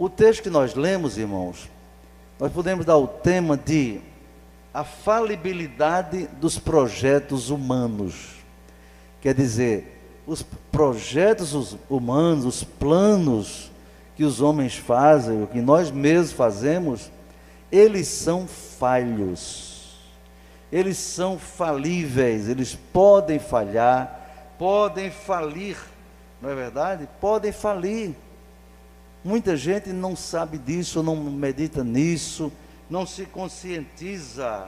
O texto que nós lemos, irmãos, nós podemos dar o tema de a falibilidade dos projetos humanos. Quer dizer, os projetos humanos, os planos que os homens fazem, o que nós mesmos fazemos, eles são falhos, eles são falíveis, eles podem falhar, podem falir, não é verdade? Podem falir. Muita gente não sabe disso, não medita nisso, não se conscientiza.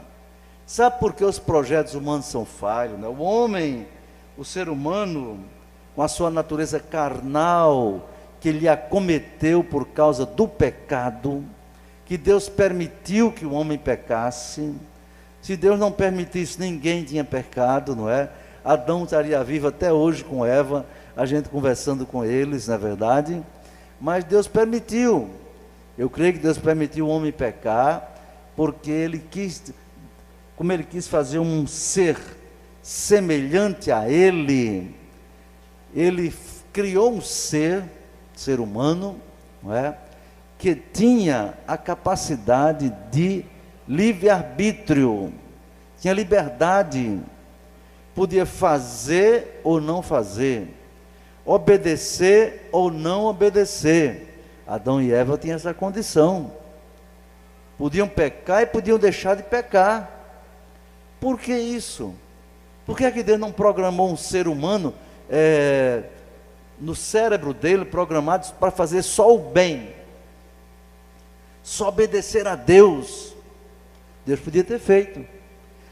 Sabe por que os projetos humanos são falhos, né? O homem, o ser humano, com a sua natureza carnal, que lhe acometeu por causa do pecado, que Deus permitiu que o homem pecasse. Se Deus não permitisse, ninguém tinha pecado, não é? Adão estaria vivo até hoje com Eva, a gente conversando com eles, na verdade. Mas Deus permitiu. Eu creio que Deus permitiu o homem pecar, porque Ele quis, como Ele quis fazer um ser semelhante a Ele, Ele criou um ser humano, não é? Que tinha a capacidade de livre-arbítrio, tinha liberdade, podia fazer ou não fazer, obedecer ou não obedecer. Adão e Eva tinham essa condição, podiam pecar e podiam deixar de pecar. Por que isso? Por que é que Deus não programou um ser humano no cérebro dele, programado para fazer só o bem, só obedecer a Deus? Deus podia ter feito,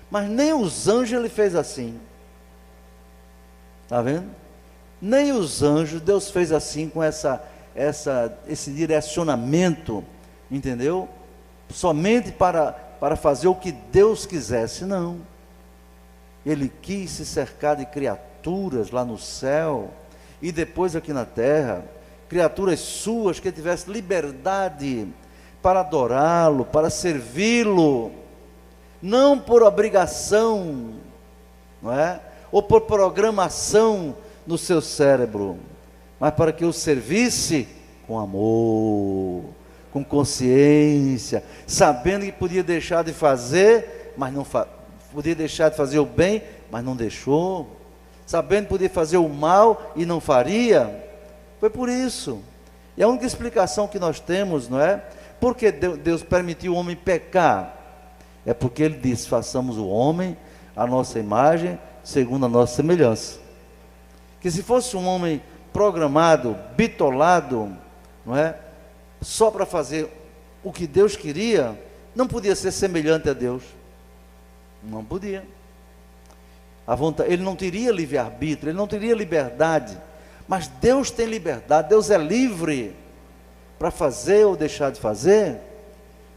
mas nem os anjos Ele fez assim. Está vendo? Nem os anjos Deus fez assim, com esse direcionamento, entendeu? Somente para fazer o que Deus quisesse, não. Ele quis se cercar de criaturas lá no céu, e depois aqui na terra, criaturas suas que tivessem liberdade para adorá-lo, para servi-lo, não por obrigação, não é? Ou por programação no seu cérebro, mas para que o servisse com amor, com consciência, sabendo que podia deixar de fazer, mas não podia deixar de fazer o bem, mas não deixou, sabendo que podia fazer o mal e não faria. Foi por isso. E a única explicação que nós temos, não é? Porque Deus permitiu o homem pecar, é porque Ele disse: façamos o homem à nossa imagem, segundo a nossa semelhança. Que se fosse um homem programado, bitolado, não é? Só para fazer o que Deus queria, não podia ser semelhante a Deus. Não podia. Ele não teria livre-arbítrio, ele não teria liberdade. Mas Deus tem liberdade, Deus é livre para fazer ou deixar de fazer,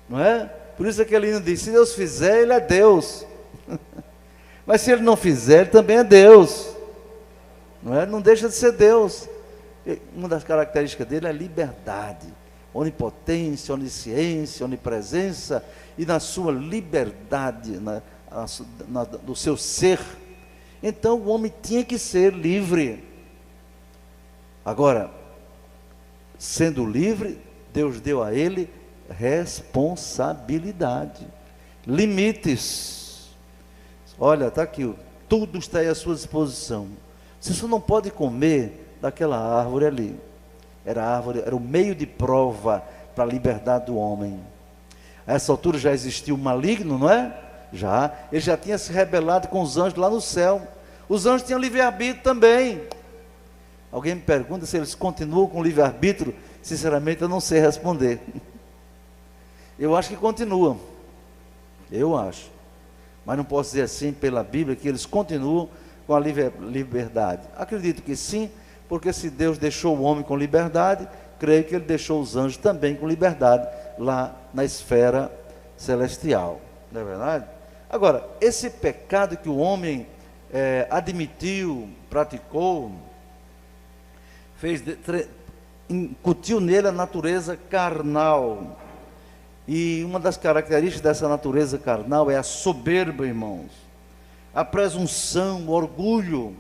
não é? Por isso é que ele diz: se Deus fizer, Ele é Deus. Mas se Ele não fizer, Ele também é Deus, não é? Não deixa de ser Deus. Uma das características dele é a liberdade, onipotência, onisciência, onipresença, e na sua liberdade, do seu ser. Então o homem tinha que ser livre. Agora, sendo livre, Deus deu a ele responsabilidade, limites. Olha, está aqui, tudo está aí à sua disposição. Você só não pode comer daquela árvore ali. Era o meio de prova para a liberdade do homem. A essa altura já existia o maligno, não é? Já. Ele já tinha se rebelado com os anjos lá no céu. Os anjos tinham livre-arbítrio também. Alguém me pergunta se eles continuam com livre-arbítrio. Sinceramente, eu não sei responder. Eu acho que continuam. Eu acho. Mas não posso dizer assim pela Bíblia que eles continuam com a liberdade. Acredito que sim, porque se Deus deixou o homem com liberdade, creio que Ele deixou os anjos também com liberdade lá na esfera celestial. Não é verdade? Agora, esse pecado que o homem admitiu, praticou, incutiu nele a natureza carnal. E uma das características dessa natureza carnal é a soberba, irmãos, a presunção, o orgulho,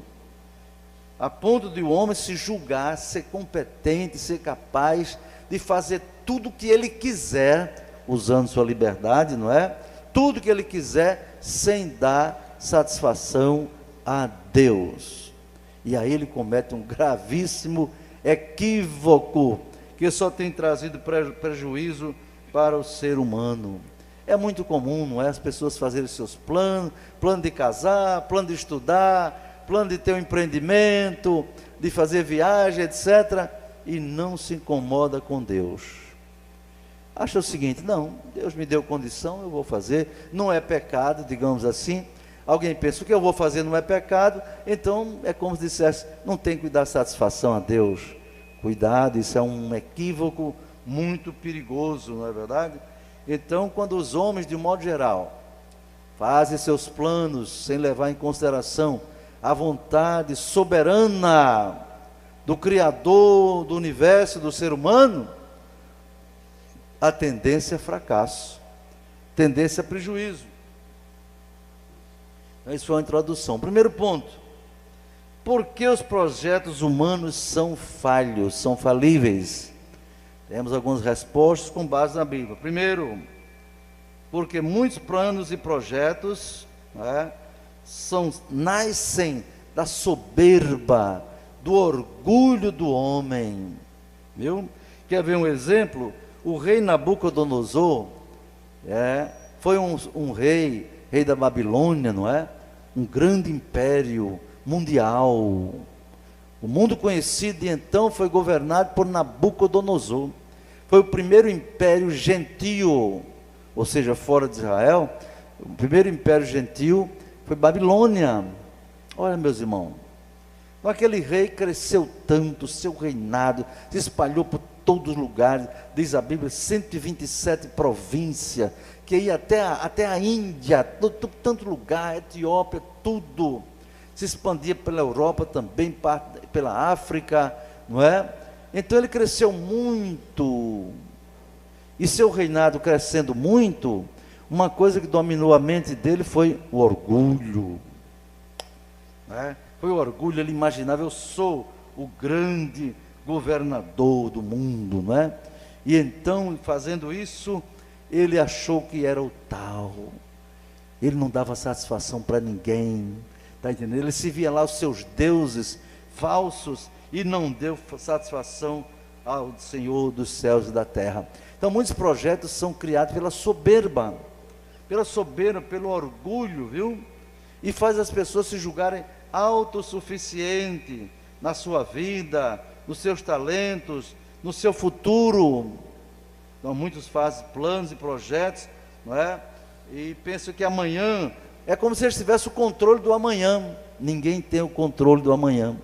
a ponto de o homem se julgar, ser competente, ser capaz de fazer tudo o que ele quiser, usando sua liberdade, não é? Tudo que ele quiser, sem dar satisfação a Deus. E aí ele comete um gravíssimo equívoco, que só tem trazido prejuízo para o ser humano. É muito comum, não é? As pessoas fazerem seus planos, plano de casar, plano de estudar, plano de ter um empreendimento, de fazer viagem, etc., e não se incomoda com Deus. Acha o seguinte: não, Deus me deu condição, eu vou fazer, não é pecado, digamos assim. Alguém pensa, o que eu vou fazer não é pecado, então é como se dissesse, não tem que dar satisfação a Deus. Cuidado, isso é um equívoco muito perigoso, não é verdade? Então, quando os homens, de um modo geral, fazem seus planos sem levar em consideração a vontade soberana do Criador do universo, do ser humano, a tendência é fracasso, tendência a prejuízo. Isso foi uma introdução. Primeiro ponto: por que os projetos humanos são falhos, são falíveis? Temos algumas respostas com base na Bíblia. Primeiro, porque muitos planos e projetos, nascem da soberba, do orgulho do homem. Viu? Quer ver um exemplo? O rei Nabucodonosor foi um rei da Babilônia, não é? Um grande império mundial. O mundo conhecido de então foi governado por Nabucodonosor. Foi o primeiro império gentil, ou seja, fora de Israel. O primeiro império gentil foi Babilônia. Olha, meus irmãos, aquele rei cresceu tanto, seu reinado se espalhou por todos os lugares, diz a Bíblia, 127 províncias, que ia até a Índia, tanto lugar, Etiópia, tudo. Se expandia pela Europa também, pela África, não é? Então ele cresceu muito, e seu reinado crescendo muito, uma coisa que dominou a mente dele foi o orgulho, Foi o orgulho, ele imaginava, eu sou o grande governador do mundo, não é? E então, fazendo isso, ele achou que era o tal, ele não dava satisfação para ninguém, está entendendo? Ele se via lá os seus deuses falsos e não deu satisfação ao Senhor dos céus e da terra. Então muitos projetos são criados pela soberba, pelo orgulho, viu? E faz as pessoas se julgarem autossuficientes na sua vida, nos seus talentos, no seu futuro. Então muitos fazem planos e projetos, não é? E pensam que amanhã, é como se eles tivessem o controle do amanhã. Ninguém tem o controle do amanhã.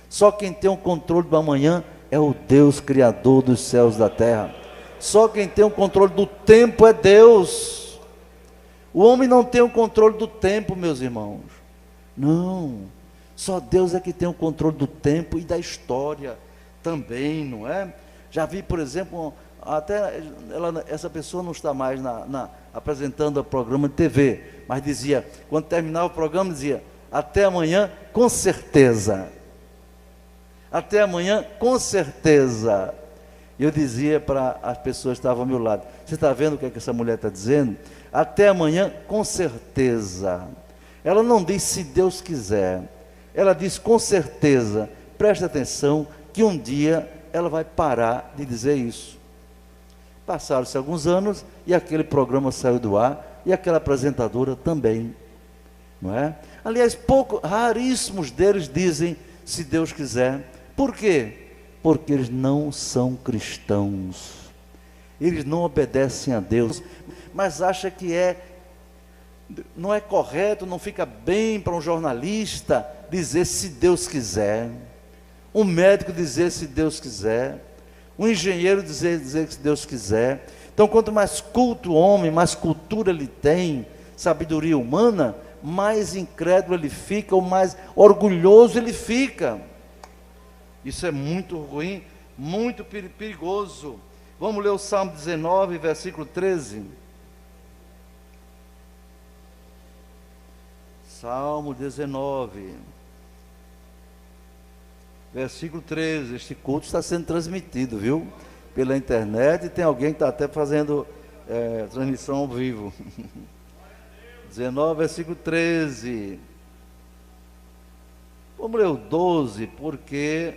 Só quem tem o controle do amanhã é o Deus Criador dos céus e da terra. Só quem tem o controle do tempo é Deus. O homem não tem o controle do tempo, meus irmãos. Não. Só Deus é que tem o controle do tempo e da história também, não é? Já vi, por exemplo, essa pessoa não está mais apresentando o programa de TV, mas dizia, quando terminava o programa, dizia, até amanhã, com certeza. Até amanhã, com certeza. E eu dizia para as pessoas que estavam ao meu lado, você está vendo o que essa mulher está dizendo? Até amanhã, com certeza. Ela não diz se Deus quiser, ela diz com certeza. Preste atenção que um dia ela vai parar de dizer isso. Passaram-se alguns anos e aquele programa saiu do ar e aquela apresentadora também, não é? Aliás, raríssimos deles dizem se Deus quiser. Por quê? Porque eles não são cristãos, eles não obedecem a Deus, mas acham que não é correto, não fica bem para um jornalista dizer se Deus quiser, um médico dizer se Deus quiser, um engenheiro dizer que se Deus quiser. Então, quanto mais culto o homem, mais cultura ele tem, sabedoria humana, mais incrédulo ele fica, ou mais orgulhoso ele fica. Isso é muito ruim, muito perigoso. Vamos ler o Salmo 19, versículo 13. Salmo 19, versículo 13. Este culto está sendo transmitido, viu? pela internet, e tem alguém que está até fazendo transmissão ao vivo. 19, versículo 13. Vamos ler o 12, porque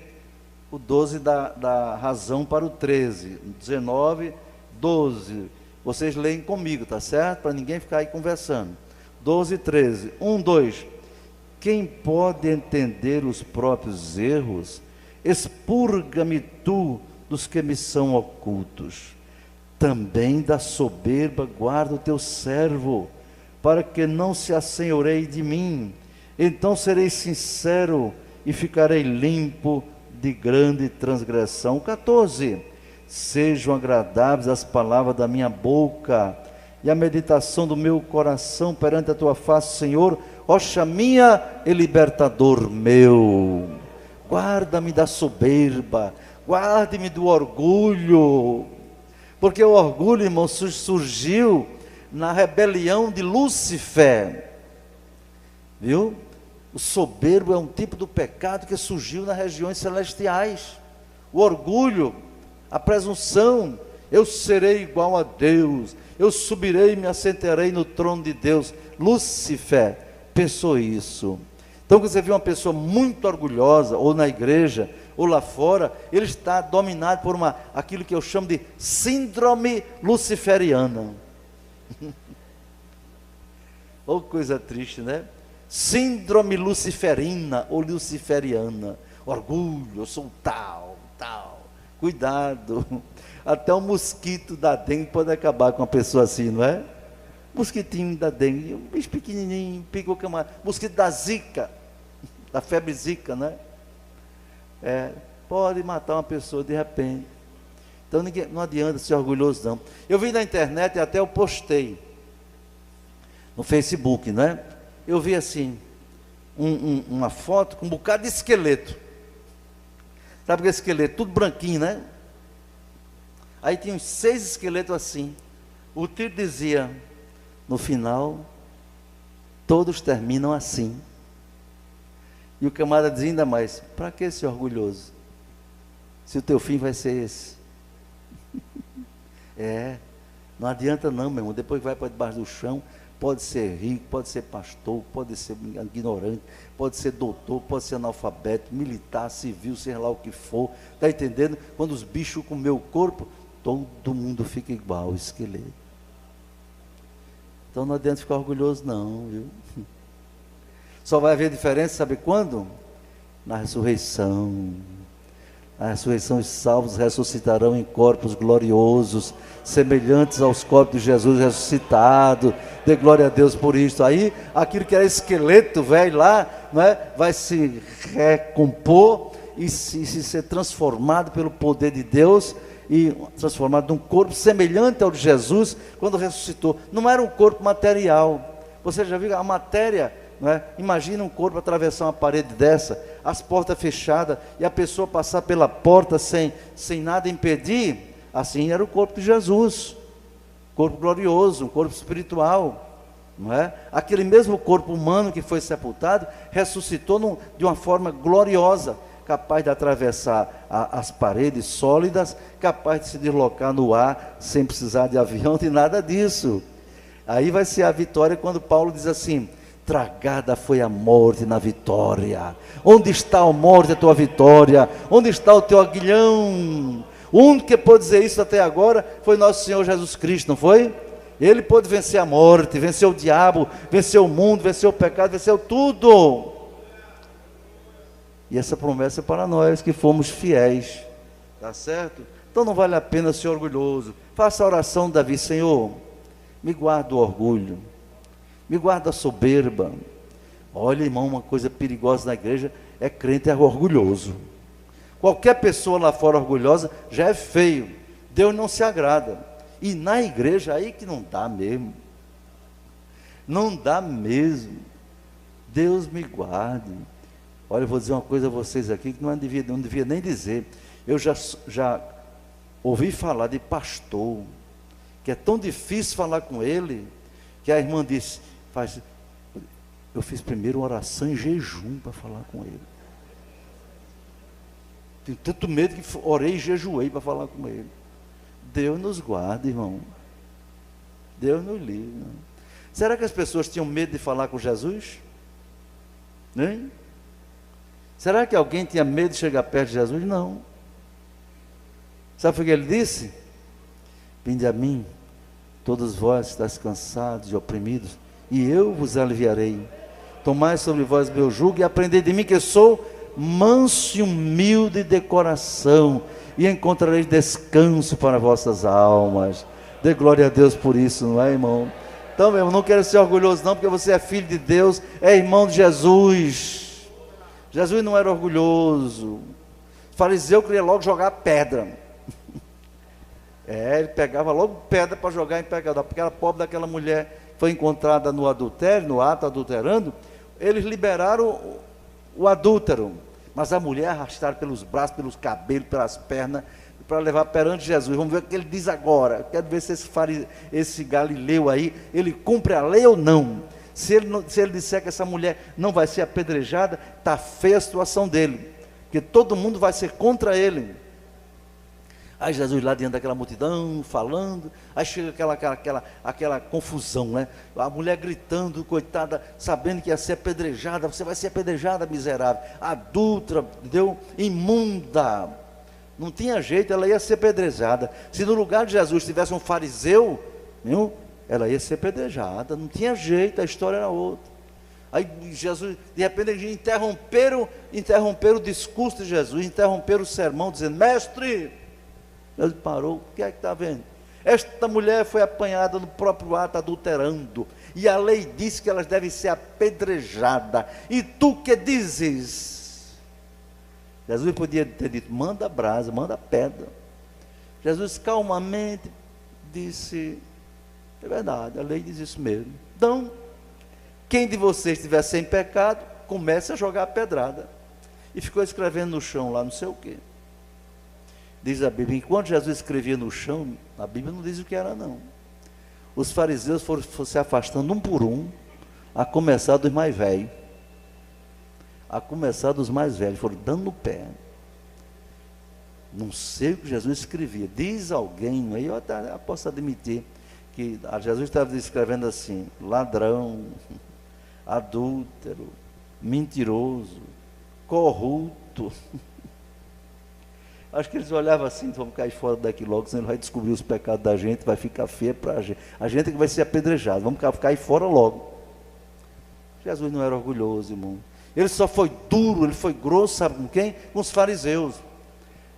o 12 dá razão para o 13. 19, 12. Vocês leem comigo, tá certo? Para ninguém ficar aí conversando. 12 e 13. 1, 2. Quem pode entender os próprios erros? Expurga-me tu dos que me são ocultos. Também da soberba guarda o teu servo, para que não se assenhoreie de mim. Então serei sincero e ficarei limpo de grande transgressão. 14. Sejam agradáveis as palavras da minha boca e a meditação do meu coração perante a tua face, Senhor, rocha minha e libertador meu. Guarda-me da soberba, guarde-me do orgulho, porque o orgulho, irmão, surgiu na rebelião de Lúcifer, viu? O soberbo é um tipo do pecado que surgiu nas regiões celestiais. O orgulho, a presunção, eu serei igual a Deus, eu subirei e me assentarei no trono de Deus. Lúcifer pensou isso. Então, quando você vê uma pessoa muito orgulhosa, ou na igreja, ou lá fora, ele está dominado por aquilo que eu chamo de síndrome luciferiana. Oh, coisa triste, né? Síndrome luciferina ou luciferiana. Orgulho, eu sou tal. Cuidado. Até o mosquito da dengue pode acabar com uma pessoa assim, não é? Mosquitinho da dengue, um bicho pequenininho, picou camarada. Mosquito da zika, da febre zika, né? Pode matar uma pessoa de repente. Então não adianta ser orgulhoso, não. Eu vi na internet e até eu postei no Facebook, né? Eu vi assim, uma foto com um bocado de esqueleto. Sabe que é esqueleto? Tudo branquinho, né? Aí tinha uns 6 esqueletos assim. O título dizia, no final, todos terminam assim. E o camarada dizia ainda mais, para que ser orgulhoso? Se o teu fim vai ser esse. Não adianta não, meu irmão. Depois vai para debaixo do chão. Pode ser rico, pode ser pastor, pode ser ignorante, pode ser doutor, pode ser analfabeto, militar, civil, sei lá o que for. Está entendendo? Quando os bichos comem o corpo, todo mundo fica igual ao esqueleto. Então não adianta ficar orgulhoso não, viu? Só vai haver diferença, sabe quando? Na ressurreição. Na ressurreição os salvos ressuscitarão em corpos gloriosos, semelhantes aos corpos de Jesus ressuscitado. Dê glória a Deus por isso. Aí, aquilo que era esqueleto velho lá, não é? Vai se recompor e se ser transformado pelo poder de Deus, e transformado num corpo semelhante ao de Jesus, quando ressuscitou. Não era um corpo material. Você já viu a matéria, não é? Imagina um corpo atravessar uma parede dessa, as portas fechadas, e a pessoa passar pela porta sem nada impedir. Assim era o corpo de Jesus, corpo glorioso, um corpo espiritual, não é? Aquele mesmo corpo humano que foi sepultado, ressuscitou de uma forma gloriosa, capaz de atravessar as paredes sólidas, capaz de se deslocar no ar, sem precisar de avião, de nada disso. Aí vai ser a vitória quando Paulo diz assim, tragada foi a morte na vitória. Onde está a morte, a tua vitória? Onde está o teu aguilhão? O único que pôde dizer isso até agora foi nosso Senhor Jesus Cristo, não foi? Ele pôde vencer a morte, vencer o diabo, vencer o mundo, vencer o pecado, vencer tudo. E essa promessa é para nós que fomos fiéis, tá certo? Então não vale a pena ser orgulhoso. Faça a oração, Davi, Senhor, me guarda do orgulho, me guarda da soberba. Olha, irmão, uma coisa perigosa na igreja é crente orgulhoso. Qualquer pessoa lá fora orgulhosa já é feio. Deus não se agrada. E na igreja aí que não dá mesmo. Não dá mesmo. Deus me guarde. Olha, eu vou dizer uma coisa a vocês aqui que não devia nem dizer. Eu já ouvi falar de pastor, que é tão difícil falar com ele, que a irmã disse, eu fiz primeiro uma oração em jejum para falar com ele. Tenho tanto medo que orei e jejuei para falar com ele. Deus nos guarde, irmão. Deus nos livre. Será que as pessoas tinham medo de falar com Jesus? Hein? Será que alguém tinha medo de chegar perto de Jesus? Não. Sabe o que ele disse? Vinde a mim, todos vós estáis cansados e oprimidos, e eu vos aliviarei. Tomai sobre vós meu jugo e aprendei de mim, que sou manso e humilde de coração, e encontrareis descanso para vossas almas. Dê glória a Deus por isso, não é, irmão? Então, meu irmão, não quero ser orgulhoso não, porque você é filho de Deus, é irmão de Jesus. Jesus não era orgulhoso. O fariseu queria logo jogar pedra. Ele pegava logo pedra para jogar em pecador, porque aquela pobre daquela mulher foi encontrada no adultério, no ato adulterando. Eles liberaram o adúltero, mas a mulher arrastaram pelos braços, pelos cabelos, pelas pernas, para levar perante Jesus. Vamos ver o que ele diz agora. Quero ver se esse Galileu aí, ele cumpre a lei ou não. Se ele disser que essa mulher não vai ser apedrejada, está feia a situação dele, porque todo mundo vai ser contra ele. Aí Jesus lá diante daquela multidão, falando, aí chega aquela confusão, né? A mulher gritando, coitada, sabendo que ia ser apedrejada. Você vai ser apedrejada, miserável, adúltera, entendeu? Imunda. Não tinha jeito, ela ia ser apedrejada. Se no lugar de Jesus tivesse um fariseu, viu? Ela ia ser apedrejada, não tinha jeito, a história era outra. Aí Jesus, de repente, eles interromperam o discurso de Jesus, interromperam o sermão, dizendo: mestre, ele parou, o que é que está vendo? Esta mulher foi apanhada no próprio ato adulterando, e a lei diz que elas devem ser apedrejadas, e tu que dizes? Jesus podia ter dito: manda brasa, manda pedra. Jesus calmamente disse: é verdade, a lei diz isso mesmo. Então, quem de vocês estiver sem pecado, comece a jogar a pedrada. E ficou escrevendo no chão lá, não sei o quê. Diz a Bíblia, enquanto Jesus escrevia no chão, a Bíblia não diz o que era não. Os fariseus foram se afastando um por um, a começar dos mais velhos. Foram dando no pé. Não sei o que Jesus escrevia. Diz alguém, aí eu até posso admitir, que Jesus estava escrevendo assim: ladrão, adúltero, mentiroso, corrupto. Acho que eles olhavam assim: vamos cair fora daqui logo, senão ele vai descobrir os pecados da gente, vai ficar feio para a gente. A gente é que vai ser apedrejado, vamos cair fora logo. Jesus não era orgulhoso, irmão. Ele só foi duro, ele foi grosso, sabe com quem? Com os fariseus.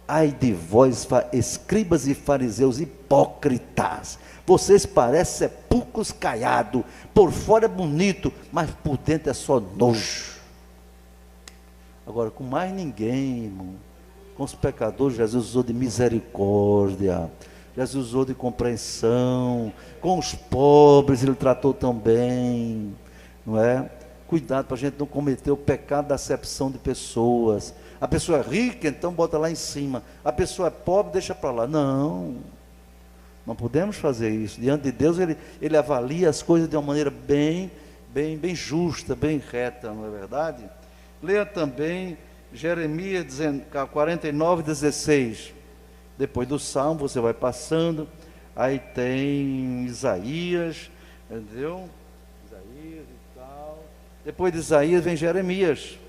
Ai de vós, escribas e fariseus hipócritas, vocês parecem sepulcros caiados, por fora é bonito, mas por dentro é só nojo. Agora, com mais ninguém, irmão, com os pecadores, Jesus usou de misericórdia, Jesus usou de compreensão, com os pobres ele tratou tão bem, não é? Cuidado para a gente não cometer o pecado da acepção de pessoas. A pessoa é rica, então bota lá em cima. A pessoa é pobre, deixa para lá. Não podemos fazer isso. Diante de Deus, ele avalia as coisas de uma maneira bem justa, bem reta, não é verdade? Leia também Jeremias 49:16. Depois do Salmo, você vai passando, aí tem Isaías, entendeu? Isaías e tal. Depois de Isaías vem Jeremias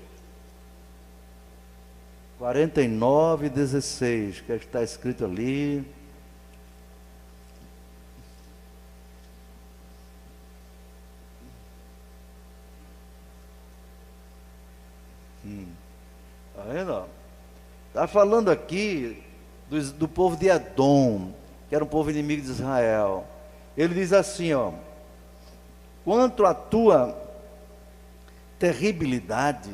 49:16, que é que está escrito ali. Está vendo? Está falando aqui do povo de Edom, que era um povo inimigo de Israel. Ele diz assim, ó: quanto à tua terribilidade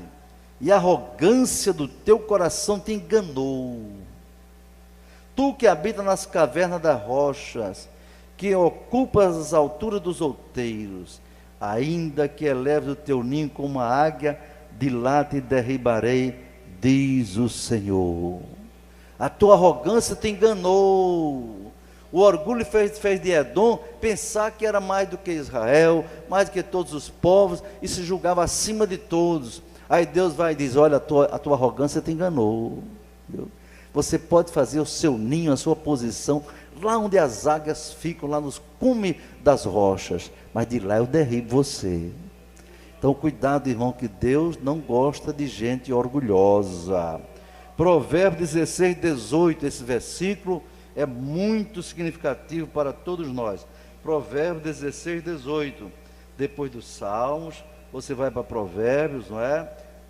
e arrogância do teu coração te enganou. Tu que habita nas cavernas das rochas, que ocupas as alturas dos outeiros, ainda que eleves o teu ninho como uma águia, de lá te derribarei, diz o Senhor. A tua arrogância te enganou. O orgulho fez de Edom pensar que era mais do que Israel, mais do que todos os povos, e se julgava acima de todos. Aí Deus vai e diz: olha, a tua arrogância te enganou. Você pode fazer o seu ninho, a sua posição, lá onde as águias ficam, lá nos cumes das rochas. Mas de lá eu derribo você. Então cuidado, irmão, que Deus não gosta de gente orgulhosa. Provérbios 16, 18, esse versículo é muito significativo para todos nós. Provérbios 16, 18. Depois dos Salmos, você vai para Provérbios, não é?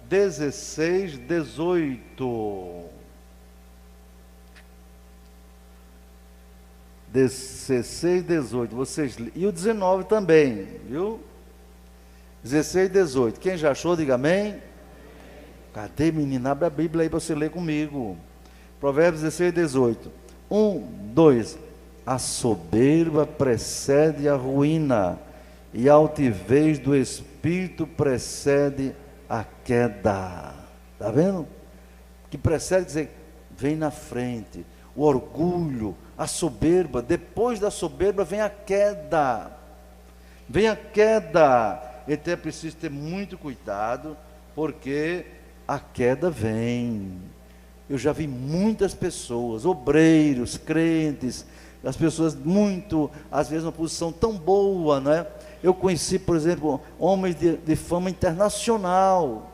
16, 18. 16, 18. Vocês, e o 19 também, viu? 16, 18. Quem já achou, diga amém. Cadê, menina? Abre a Bíblia aí para você ler comigo. Provérbios 16, 18. 1, 2. A soberba precede a ruína, e a altivez do espírito precede a queda. Está vendo? Que precede, dizer, vem na frente. O orgulho, a soberba, depois da soberba vem a queda. Vem a queda. Então é preciso ter muito cuidado, porque a queda vem. Eu já vi muitas pessoas, obreiros, crentes, as pessoas muito, às vezes, uma posição tão boa, não é? Eu conheci, por exemplo, homens de fama internacional,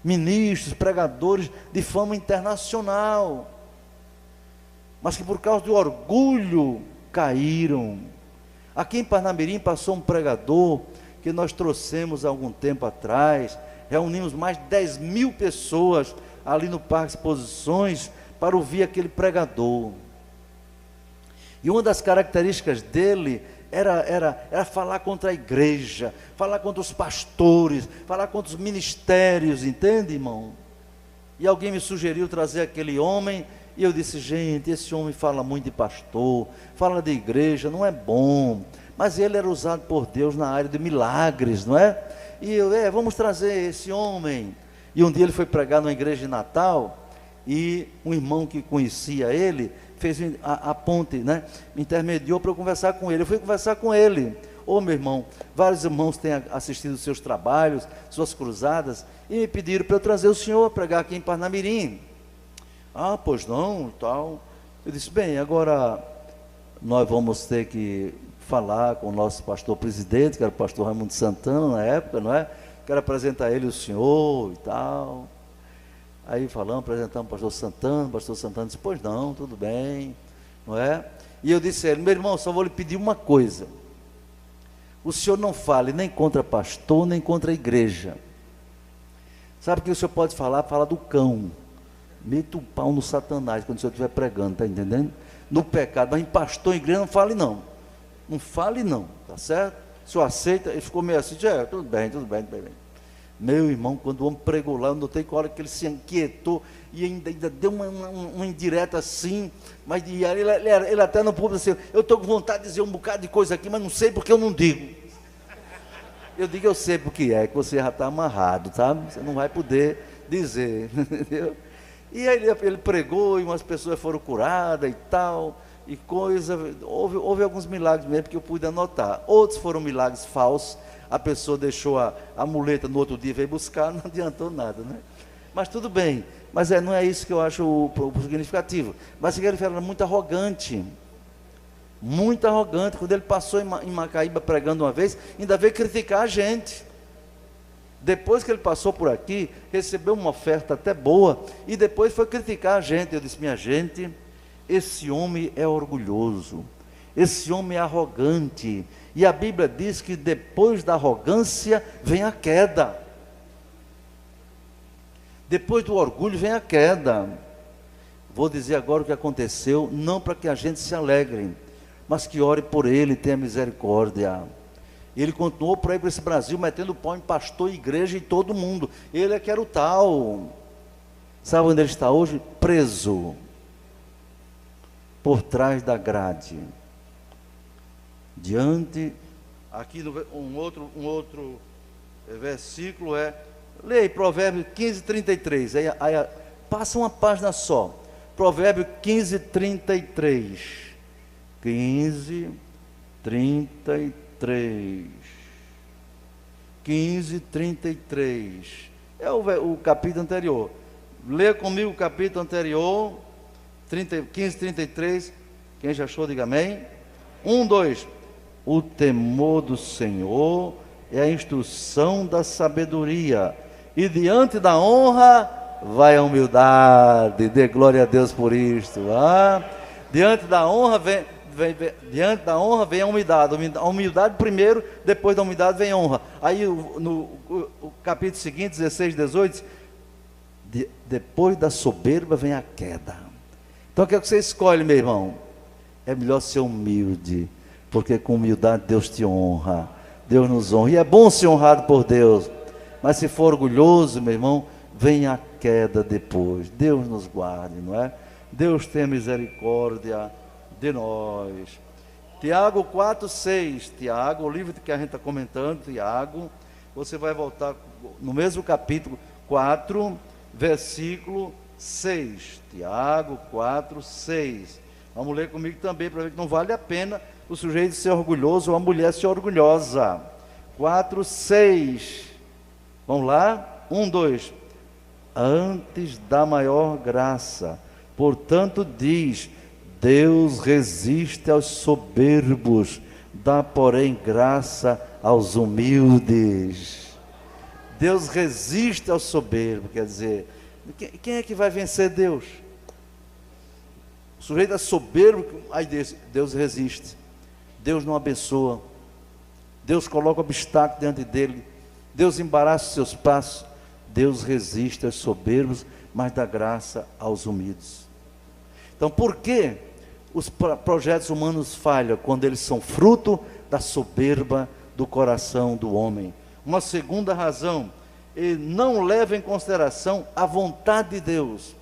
ministros, pregadores de fama internacional, mas que por causa do orgulho caíram. Aqui em Parnamirim passou um pregador que nós trouxemos há algum tempo atrás, reunimos mais de 10 mil pessoas ali no Parque Exposições para ouvir aquele pregador. E uma das características dele era falar contra a igreja, falar contra os pastores, falar contra os ministérios, entende, irmão? E alguém me sugeriu trazer aquele homem, e eu disse, gente, esse homem fala muito de pastor, fala de igreja, não é bom. Mas ele era usado por Deus na área de milagres, não é? E eu, vamos trazer esse homem. E um dia ele foi pregar numa igreja de Natal, e um irmão que conhecia ele, fez a ponte, né? Me intermediou para eu conversar com ele. Eu fui conversar com ele. Ô, meu irmão, vários irmãos têm assistido os seus trabalhos, suas cruzadas, e me pediram para eu trazer o senhor a pregar aqui em Parnamirim. Ah, pois não, e tal. Eu disse, bem, agora nós vamos ter que falar com o nosso pastor presidente, que era o pastor Raimundo Santana na época, não é? Quero apresentar ele o senhor e tal. Aí apresentamos o pastor Santana disse, pois não, tudo bem, não é? E eu disse a ele, meu irmão, só vou lhe pedir uma coisa, o senhor não fale nem contra pastor, nem contra a igreja. Sabe o que o senhor pode falar? Fala do cão. Meta o pau no Satanás quando o senhor estiver pregando, está entendendo? No pecado, mas em pastor, em igreja, não fale não. Não fale não, tá certo? O senhor aceita? Ele ficou meio assim, tudo bem, tudo bem, tudo bem. Meu irmão, quando o homem pregou lá, eu notei que a hora que ele se inquietou, e ainda deu uma indireta assim, mas ele até no público assim, eu estou com vontade de dizer um bocado de coisa aqui, mas não sei porque eu não digo. Eu digo, eu sei porque é, que você já está amarrado, sabe? Você não vai poder dizer, entendeu? E aí ele pregou, e umas pessoas foram curadas e tal, e coisa, houve alguns milagres mesmo que eu pude anotar. Outros foram milagres falsos, a pessoa deixou a muleta no outro dia, veio buscar, não adiantou nada, né? Mas tudo bem, mas não é isso que eu acho o significativo. Mas ele era muito arrogante, quando ele passou em Macaíba pregando uma vez, ainda veio criticar a gente. Depois que ele passou por aqui, recebeu uma oferta até boa, e depois foi criticar a gente. Eu disse, minha gente, esse homem é orgulhoso, esse homem é arrogante, e a Bíblia diz que depois da arrogância vem a queda, depois do orgulho vem a queda. Vou dizer agora o que aconteceu, não para que a gente se alegre, mas que ore por ele e tenha misericórdia. Ele continuou por aí para esse Brasil, metendo pau em pastor, igreja e todo mundo. Ele é que era o tal. Sabe onde ele está hoje? Preso, por trás da grade. Aqui um outro versículo leia aí, Provérbio 15, 33. Aí, passa uma página só. Provérbio 15, 33. 15, 33. 15, 33. É o capítulo anterior. Leia comigo o capítulo anterior. 15, 33. Quem já achou, diga amém. 1, 2. O temor do Senhor é a instrução da sabedoria, e diante da honra vai a humildade. Dê glória a Deus por isto. Diante da honra diante da honra vem a humildade. A humildade primeiro, depois da humildade vem a honra. Aí no capítulo seguinte, 16, 18, depois da soberba vem a queda. Então o que é que você escolhe, meu irmão? É melhor ser humilde, porque com humildade Deus te honra, Deus nos honra, e é bom ser honrado por Deus. Mas se for orgulhoso, meu irmão, vem a queda depois. Deus nos guarde, não é? Deus tenha misericórdia de nós. Tiago 4, 6. Tiago, o livro que a gente está comentando, Tiago, você vai voltar no mesmo capítulo 4, versículo 6. Tiago 4, 6. Vamos ler comigo também, para ver que não vale a pena o sujeito ser orgulhoso ou a mulher ser orgulhosa. 4, 6. Vamos lá? 1, 2. Antes da maior graça, portanto diz: Deus resiste aos soberbos, dá porém graça aos humildes. Deus resiste aos soberbos, quer dizer, quem é que vai vencer Deus? O sujeito é soberbo, aí Deus resiste. Deus não abençoa. Deus coloca obstáculo diante dele. Deus embaraça os seus passos. Deus resiste aos soberbos, mas dá graça aos humildes. Então, por que os projetos humanos falham? Quando eles são fruto da soberba do coração do homem. Uma segunda razão, ele não leva em consideração a vontade de Deus.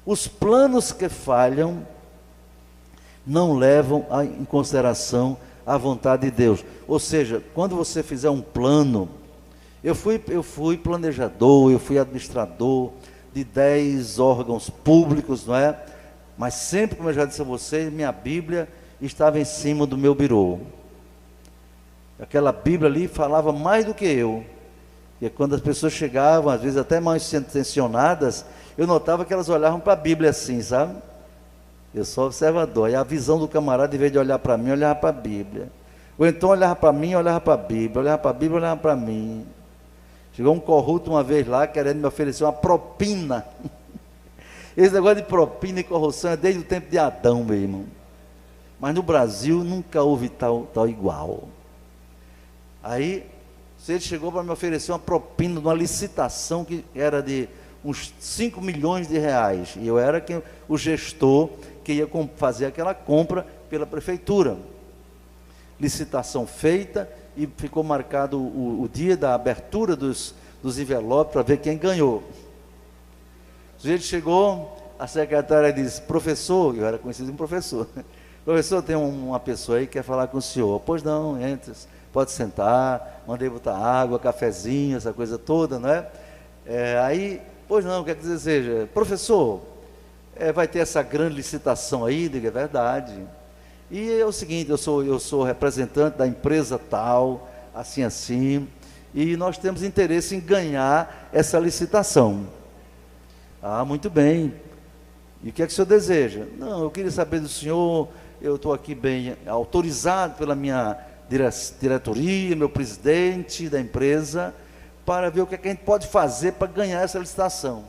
Os planos que falham não levam em consideração a vontade de Deus. Ou seja, quando você fizer um plano, eu fui planejador, eu fui administrador de 10 órgãos públicos, não é? Mas sempre, como eu já disse a vocês, minha Bíblia estava em cima do meu birô. Aquela Bíblia ali falava mais do que eu. E quando as pessoas chegavam, às vezes até mal intencionadas, eu notava que elas olhavam para a Bíblia assim, sabe? Eu sou observador. E a visão do camarada, em vez de olhar para mim, olhava para a Bíblia. Ou então olhava para mim, olhava para a Bíblia. Olhava para a Bíblia, olhava para mim. Chegou um corrupto uma vez lá, querendo me oferecer uma propina. Esse negócio de propina e corrupção é desde o tempo de Adão, meu irmão. Mas no Brasil nunca houve tal igual. Aí, ele chegou para me oferecer uma propina de uma licitação que era de uns 5 milhões de reais. E eu era o gestor que ia fazer aquela compra pela prefeitura. Licitação feita e ficou marcado o dia da abertura dos envelopes para ver quem ganhou. O sujeito chegou, a secretária disse: professor, eu era conhecido como professor, professor, tem uma pessoa aí que quer falar com o senhor. Pois não, entre, pode sentar, mandei botar água, cafezinho, essa coisa toda, não é? Aí, pois não, o que é que deseja? Professor, vai ter essa grande licitação aí, diga, é verdade. E é o seguinte, eu sou representante da empresa tal, assim, e nós temos interesse em ganhar essa licitação. Ah, muito bem. E o que é que o senhor deseja? Não, eu queria saber do senhor, eu estou aqui bem autorizado pela minha diretoria, meu presidente da empresa, para ver o que é que a gente pode fazer para ganhar essa licitação.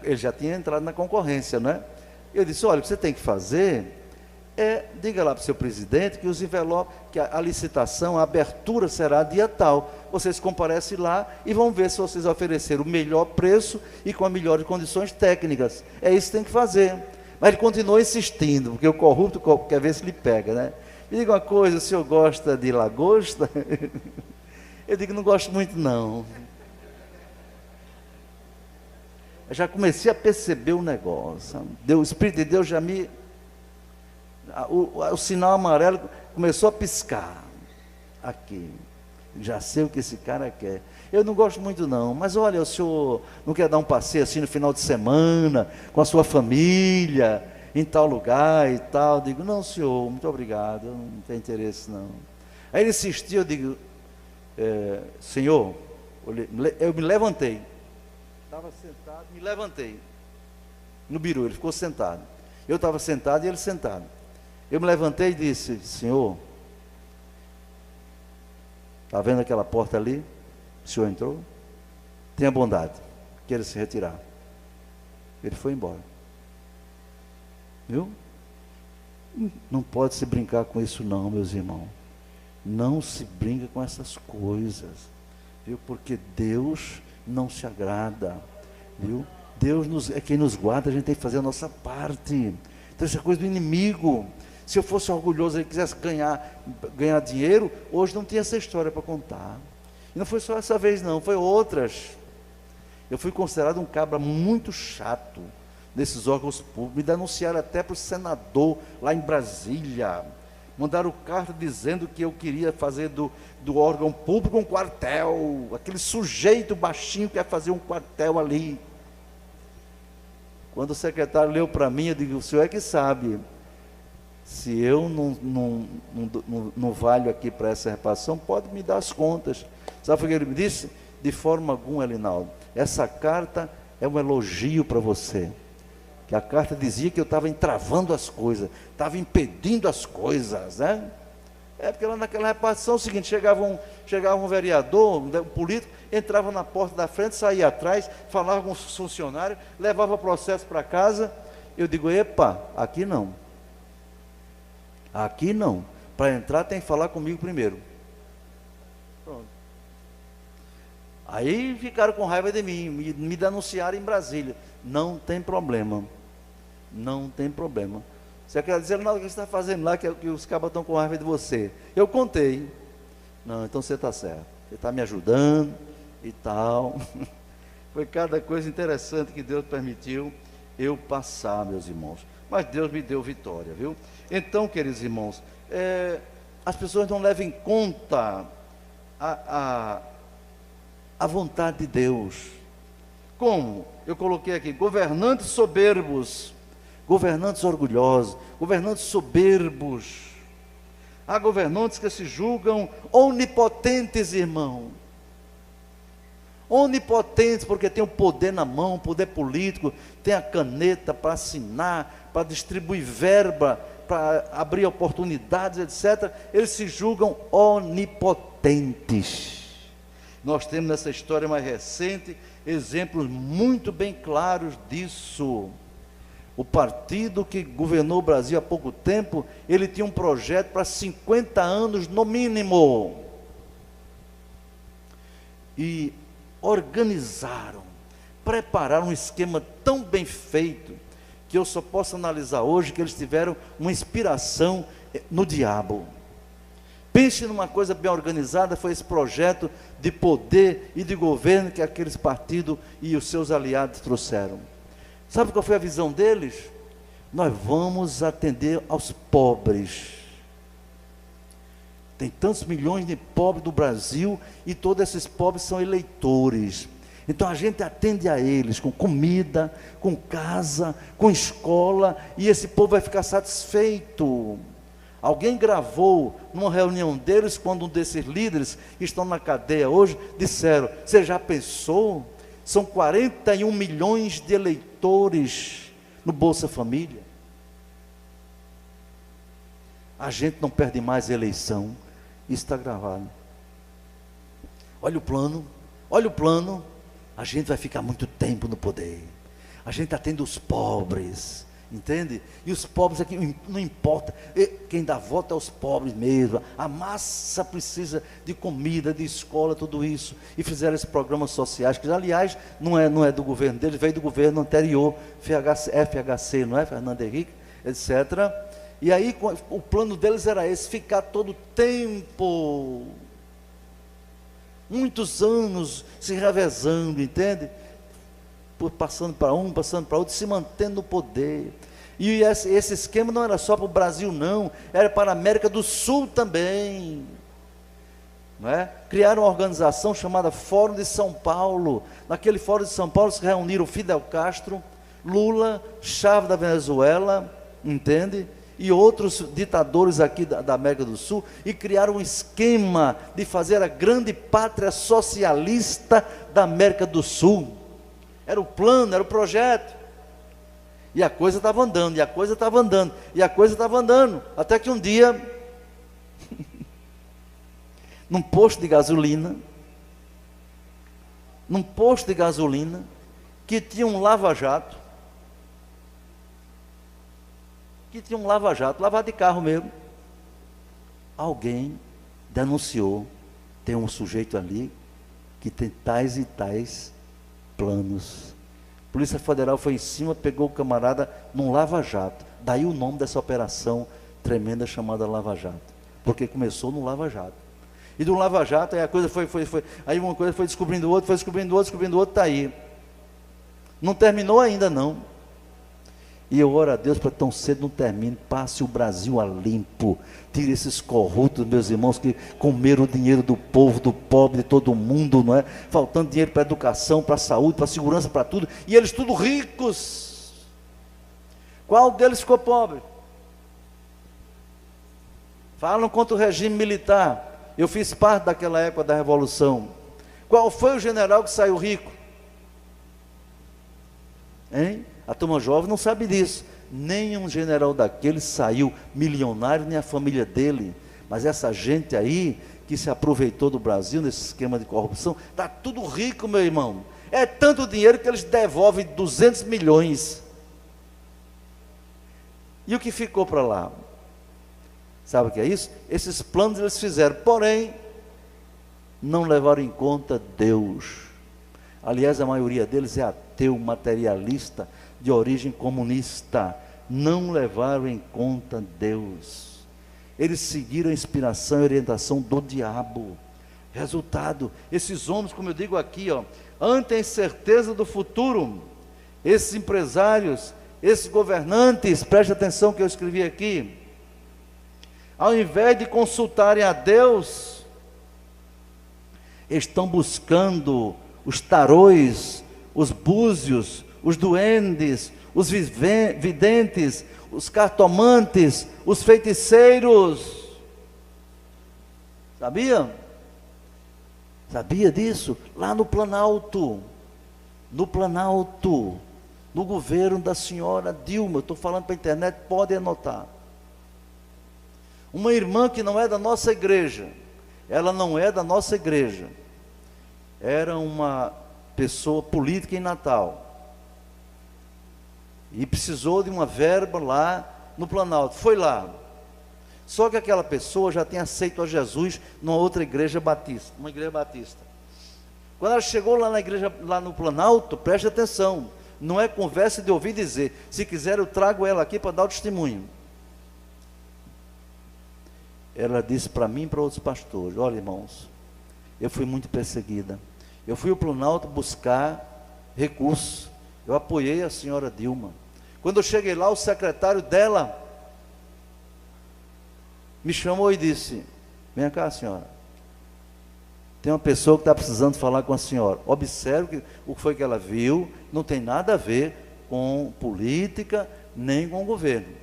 Ele já tinha entrado na concorrência, né? Eu disse: olha, o que você tem que fazer diga lá para o seu presidente que os envelopes, que a licitação, a abertura será dia tal. Vocês comparecem lá e vão ver se vocês ofereceram o melhor preço e com as melhores condições técnicas. É isso que tem que fazer. Mas ele continuou insistindo, porque o corrupto quer ver se ele pega, né? Me diga uma coisa, o senhor gosta de lagosta? Eu digo: não gosto muito não. Eu já comecei a perceber o negócio. O Espírito de Deus já me... O sinal amarelo começou a piscar. Aqui. Já sei o que esse cara quer. Eu não gosto muito não, mas olha, o senhor não quer dar um passeio assim no final de semana, com a sua família, em tal lugar e tal? Eu digo: não, senhor, muito obrigado, eu não tenho interesse não. Aí ele insistiu, eu digo: senhor, eu me levantei. Estava sentado, me levantei. no biru, ele ficou sentado. Eu estava sentado e ele sentado. Eu me levantei e disse: senhor, está vendo aquela porta ali? O senhor entrou? Tenha bondade, queira se retirar. Ele foi embora. Viu? Não pode se brincar com isso não, meus irmãos. Não se brinca com essas coisas, viu? Porque Deus não se agrada, viu? Deus é quem nos guarda, a gente tem que fazer a nossa parte. Então isso é coisa do inimigo. Se eu fosse orgulhoso e quisesse ganhar dinheiro, hoje não tinha essa história para contar. E não foi só essa vez não, foi outras. Eu fui considerado um cabra muito chato nesses órgãos públicos. Me denunciaram até para o senador lá em Brasília. Mandaram carta dizendo que eu queria fazer do órgão público um quartel. Aquele sujeito baixinho quer fazer um quartel ali. Quando o secretário leu para mim, eu digo: o senhor é que sabe. Se eu não valho aqui para essa repartição, pode me dar as contas. Sabe o que ele me disse? De forma alguma, Elinaldo. Essa carta é um elogio para você. Que a carta dizia que eu estava entravando as coisas, estava impedindo as coisas, né? É porque lá naquela repartição é o seguinte: chegava um vereador, um político, entrava na porta da frente, saía atrás, falava com os funcionários, levava o processo para casa. Eu digo: epa, aqui não. Aqui não. Para entrar tem que falar comigo primeiro. Pronto. Aí ficaram com raiva de mim, me denunciaram em Brasília. Não tem problema. Não tem problema. Você quer dizer: não, o que você está fazendo lá, que os cabas estão com raiva de você? Eu contei. Não, então você está certo. Você está me ajudando e tal. Foi cada coisa interessante que Deus permitiu eu passar, meus irmãos. Mas Deus me deu vitória, viu? Então, queridos irmãos, as pessoas não levam em conta a vontade de Deus. Como? Eu coloquei aqui: governantes soberbos, governantes orgulhosos, governantes soberbos. Há governantes que se julgam onipotentes, irmão. Onipotentes, porque tem o poder na mão, poder político, tem a caneta para assinar, para distribuir verba, para abrir oportunidades, etc. Eles se julgam onipotentes. Nós temos nessa história mais recente exemplos muito bem claros disso. O partido que governou o Brasil há pouco tempo, ele tinha um projeto para 50 anos no mínimo. E organizaram, prepararam um esquema tão bem feito, que eu só posso analisar hoje que eles tiveram uma inspiração no diabo. Pense numa coisa bem organizada. Foi esse projeto de poder e de governo que aqueles partidos e os seus aliados trouxeram. Sabe qual foi a visão deles? Nós vamos atender aos pobres. Tem tantos milhões de pobres do Brasil e todos esses pobres são eleitores. Então a gente atende a eles com comida, com casa, com escola, e esse povo vai ficar satisfeito. Alguém gravou numa reunião deles, quando um desses líderes que estão na cadeia hoje disseram: você já pensou? São 41 milhões de eleitores no Bolsa Família. A gente não perde mais eleição. Isso está gravado. Olha o plano, olha o plano. A gente vai ficar muito tempo no poder. A gente atende os pobres, entende? E os pobres aqui, não importa, quem dá voto é os pobres mesmo. A massa precisa de comida, de escola, tudo isso. E fizeram esses programas sociais, que aliás não é do governo deles, veio do governo anterior, FHC, não é? Fernando Henrique, etc. E aí o plano deles era esse: ficar todo o tempo, muitos anos se revezando, entende? Passando para um, passando para outro, se mantendo no poder. E esse esquema não era só para o Brasil não, era para a América do Sul também, não é? Criaram uma organização chamada Fórum de São Paulo. Naquele Fórum de São Paulo se reuniram Fidel Castro, Lula, Chávez da Venezuela, entende? E outros ditadores aqui da América do Sul, e criaram um esquema de fazer a grande pátria socialista da América do Sul. Era o plano, era o projeto. E a coisa estava andando, e a coisa estava andando, e a coisa estava andando. Até que um dia, num posto de gasolina, que tinha um lava-jato, lavado de carro mesmo, alguém denunciou, tem um sujeito ali que tem tais e tais planos. A Polícia Federal foi em cima, pegou o camarada num lava-jato. Daí o nome dessa operação tremenda chamada Lava Jato, porque começou no Lava Jato. E do Lava Jato, aí a coisa foi. Aí uma coisa foi descobrindo outra, está aí. Não terminou ainda não. E eu oro a Deus para tão cedo não termine, passe o Brasil a limpo, tire esses corruptos, meus irmãos, que comeram o dinheiro do povo, do pobre, de todo mundo, não é? Faltando dinheiro para a educação, para a saúde, para a segurança, para tudo, e eles tudo ricos. Qual deles ficou pobre? Falam contra o regime militar. Eu fiz parte daquela época da Revolução. Qual foi o general que saiu rico? Hein? A turma jovem não sabe disso. Nenhum general daquele saiu milionário, nem a família dele. Mas essa gente aí, que se aproveitou do Brasil nesse esquema de corrupção, está tudo rico, meu irmão. É tanto dinheiro que eles devolvem 200 milhões. E o que ficou para lá? Sabe o que é isso? Esses planos eles fizeram, porém, não levaram em conta Deus. Aliás, a maioria deles é ateu, materialista, de origem comunista. Não levaram em conta Deus. Eles seguiram a inspiração e orientação do diabo. Resultado, esses homens, como eu digo aqui, ante a incerteza do futuro, esses empresários, esses governantes, preste atenção que eu escrevi aqui, ao invés de consultarem a Deus, estão buscando os tarôs, os búzios, os duendes, os videntes, os cartomantes, os feiticeiros. Sabia? Sabia disso? Lá no Planalto, no governo da senhora Dilma, eu estou falando para a internet, pode anotar. Uma irmã que não é da nossa igreja, ela não é da nossa igreja, era uma pessoa política em Natal, e precisou de uma verba lá no Planalto, foi lá, só que aquela pessoa já tinha aceito a Jesus numa outra igreja batista, uma igreja batista. Quando ela chegou lá na igreja, lá no Planalto, preste atenção, não é conversa de ouvir dizer, se quiser eu trago ela aqui para dar o testemunho. Ela disse para mim e para outros pastores: olha, irmãos, eu fui muito perseguida, eu fui ao Planalto buscar recursos, eu apoiei a senhora Dilma. Quando eu cheguei lá, o secretário dela me chamou e disse: vem cá, senhora, tem uma pessoa que está precisando falar com a senhora. Observe que o que foi que ela viu não tem nada a ver com política, nem com o governo.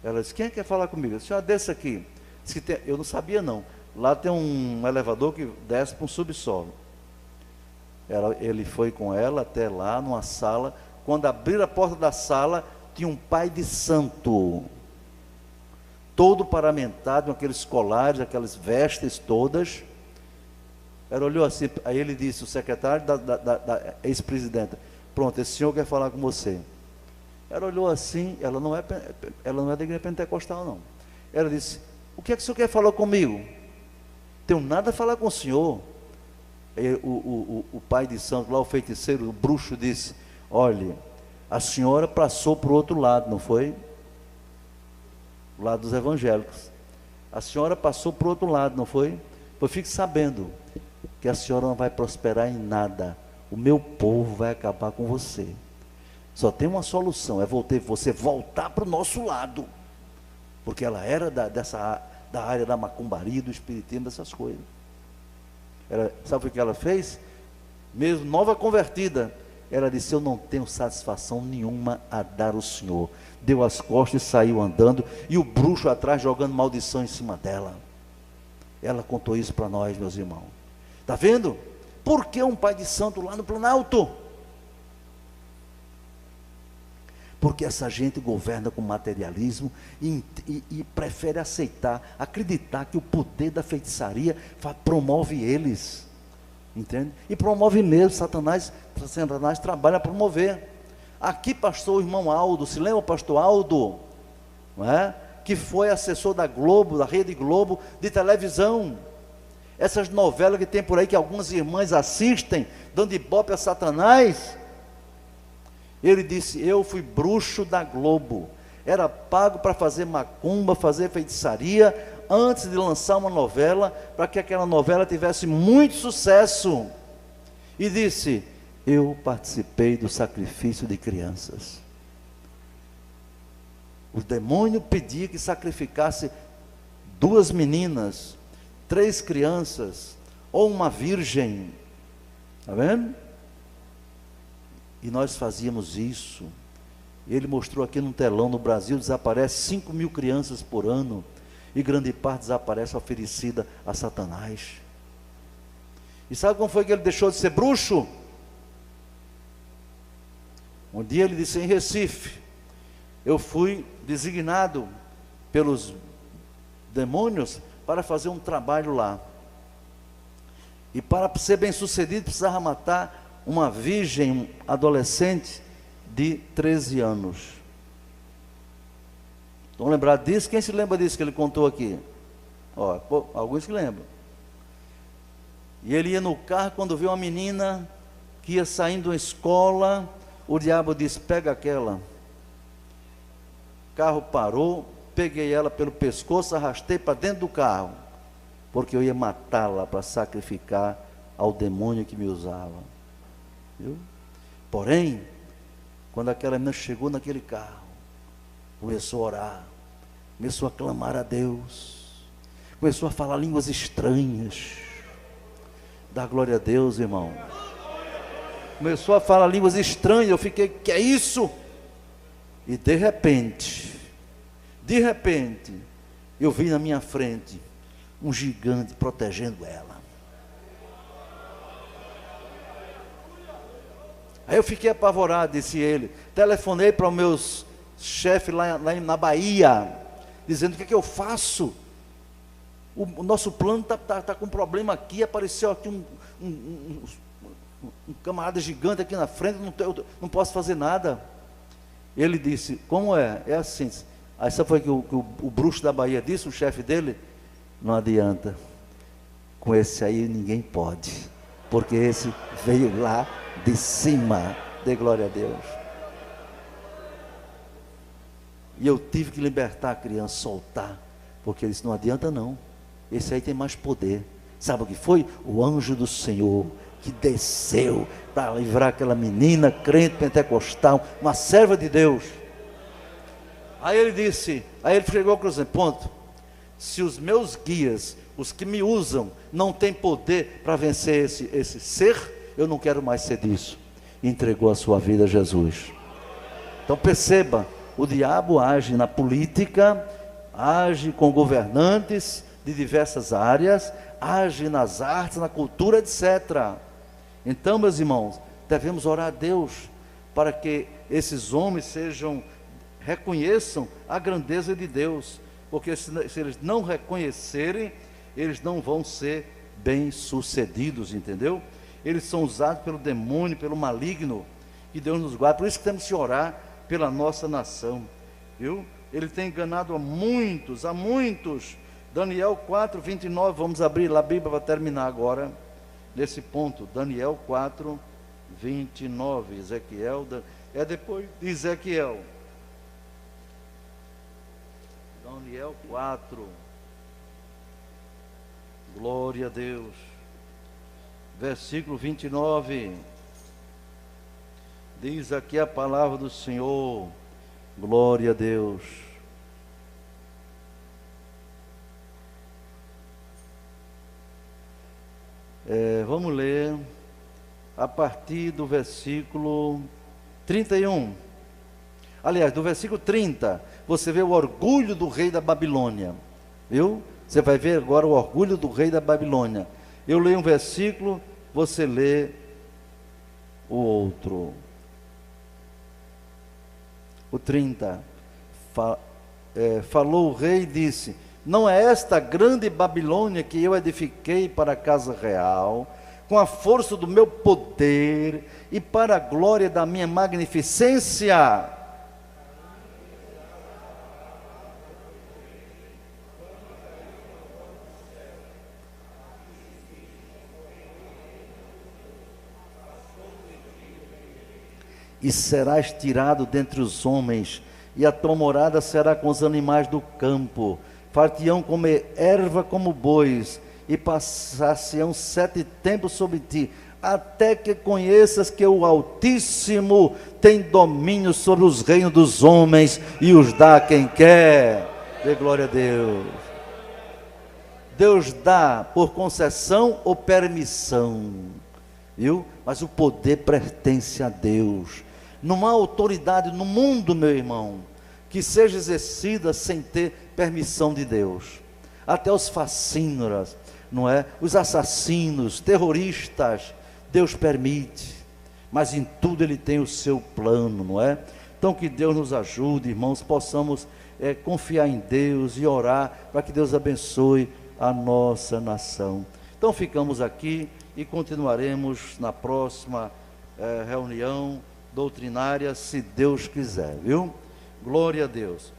Ela disse: quem quer falar comigo? A senhora, desce aqui. Disse que eu não sabia não. Lá tem um elevador que desce para um subsolo. Ele foi com ela até lá, numa sala. Quando abriram a porta da sala, tinha um pai de santo, todo paramentado, com aqueles colares, aquelas vestes todas. Ela olhou assim, aí ele disse, o secretário da ex-presidenta: pronto, esse senhor quer falar com você. Ela olhou assim, ela não é da igreja pentecostal não. Ela disse: o que é que o senhor quer falar comigo? Tenho nada a falar com o senhor. E o pai de santo lá, o feiticeiro, o bruxo, disse: olha, a senhora passou para o outro lado, não foi? O lado dos evangélicos. A senhora passou para o outro lado, não foi? Pois fique sabendo que a senhora não vai prosperar em nada. O meu povo vai acabar com você. Só tem uma solução, é você voltar para o nosso lado. Porque ela era da área da macumbaria, do espiritismo, dessas coisas. Sabe o que ela fez? Mesmo nova convertida, ela disse: eu não tenho satisfação nenhuma a dar ao senhor. Deu as costas e saiu andando, e o bruxo atrás jogando maldição em cima dela. Ela contou isso para nós, meus irmãos. Está vendo? Por que um pai de santo lá no Planalto? Porque essa gente governa com materialismo e prefere aceitar, acreditar que o poder da feitiçaria promove eles. Entende? E promove mesmo. Satanás trabalha a promover. Aqui, pastor, o irmão Aldo, se lembra o pastor Aldo? Não é? Que foi assessor da Globo, da Rede Globo, de televisão. Essas novelas que tem por aí, que algumas irmãs assistem, dando ibope a Satanás. Ele disse: eu fui bruxo da Globo, era pago para fazer macumba, fazer feitiçaria, antes de lançar uma novela, para que aquela novela tivesse muito sucesso. E disse: eu participei do sacrifício de crianças. O demônio pedia que sacrificasse 2 meninas, 3 crianças, ou uma virgem. Está vendo? E nós fazíamos isso. Ele mostrou aqui num telão: no Brasil desaparece 5.000 crianças por ano, e grande parte desaparece oferecida a Satanás. E sabe como foi que ele deixou de ser bruxo? Um dia ele disse: em Recife, eu fui designado pelos demônios para fazer um trabalho lá, e para ser bem sucedido precisava matar uma virgem adolescente de 13 anos. Estão lembrados disso? Quem se lembra disso que ele contou aqui? Alguns se lembram. E ele ia no carro, quando viu uma menina que ia saindo da escola, o diabo disse: pega aquela. O carro parou, peguei ela pelo pescoço, arrastei para dentro do carro, porque eu ia matá-la para sacrificar ao demônio que me usava. Viu? Porém, quando aquela menina chegou naquele carro, começou a orar, começou a clamar a Deus, começou a falar línguas estranhas. Dá glória a Deus, irmão. Começou a falar línguas estranhas. Eu fiquei: que é isso? E de repente, eu vi na minha frente um gigante protegendo ela. Aí eu fiquei apavorado, disse ele. Telefonei para os meus chefes lá na Bahia, dizendo: o que é que eu faço? O nosso plano está com um problema aqui. Apareceu aqui um camarada gigante aqui na frente, não posso fazer nada. Ele disse: como é? É assim. Aí sabe foi que o bruxo da Bahia disse, o chefe dele: não adianta, com esse aí ninguém pode, porque esse veio lá de cima. Dê glória a Deus. E eu tive que libertar a criança, soltar, porque ele disse: não adianta não, esse aí tem mais poder. Sabe o que foi? O anjo do Senhor que desceu para livrar aquela menina crente pentecostal, uma serva de Deus. Aí ele disse, aí ele chegou ao cruzamento: ponto, se os meus guias, os que me usam, não têm poder para vencer esse ser, eu não quero mais ser disso. E entregou a sua vida a Jesus. Então perceba, o diabo age na política, age com governantes de diversas áreas, age nas artes, na cultura, etc. Então, meus irmãos, devemos orar a Deus para que esses homens reconheçam a grandeza de Deus, porque se eles não reconhecerem, eles não vão ser bem-sucedidos, entendeu? Eles são usados pelo demônio, pelo maligno, que Deus nos guarda. Por isso que temos que orar pela nossa nação, viu? Ele tem enganado a muitos. Daniel 4, 29, vamos abrir lá a Bíblia para terminar agora, nesse ponto. Daniel 4, 29, Ezequiel, é depois de Ezequiel. Daniel 4, glória a Deus, versículo 29, diz aqui a palavra do Senhor, glória a Deus. Vamos ler a partir do versículo 31. Aliás, do versículo 30, você vê o orgulho do rei da Babilônia, viu? Você vai ver agora o orgulho do rei da Babilônia. Eu leio um versículo, você lê o outro. O 30. Falou o rei e disse: não é esta grande Babilônia que eu edifiquei para a casa real, com a força do meu poder e para a glória da minha magnificência? E serás tirado dentre os homens, e a tua morada será com os animais do campo. Far-te-ão comer erva como bois, e passar-se-ão 7 tempos sobre ti, até que conheças que o Altíssimo tem domínio sobre os reinos dos homens, e os dá a quem quer. Dê glória a Deus. Deus dá por concessão ou permissão, viu? Mas o poder pertence a Deus. Não há autoridade no mundo, meu irmão, que seja exercida sem ter permissão de Deus. Até os fascínoras, não é? Os assassinos, terroristas, Deus permite, mas em tudo Ele tem o seu plano, não é? Então que Deus nos ajude, irmãos, possamos confiar em Deus e orar para que Deus abençoe a nossa nação. Então ficamos aqui e continuaremos na próxima reunião doutrinária, se Deus quiser, viu? Glória a Deus.